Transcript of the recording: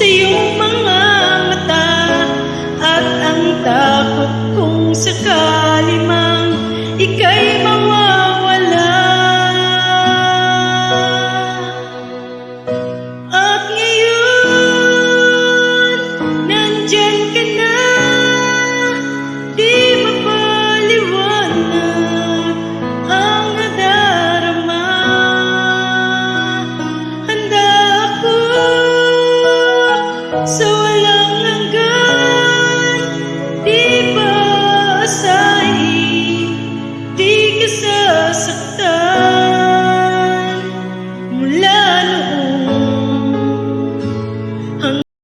sa iyong mga mata, at ang takot kung sakali mang ika'y mawawala. At ngayon, nandyan ka na, di mapaliwanag ang nadarama. Handa ako sa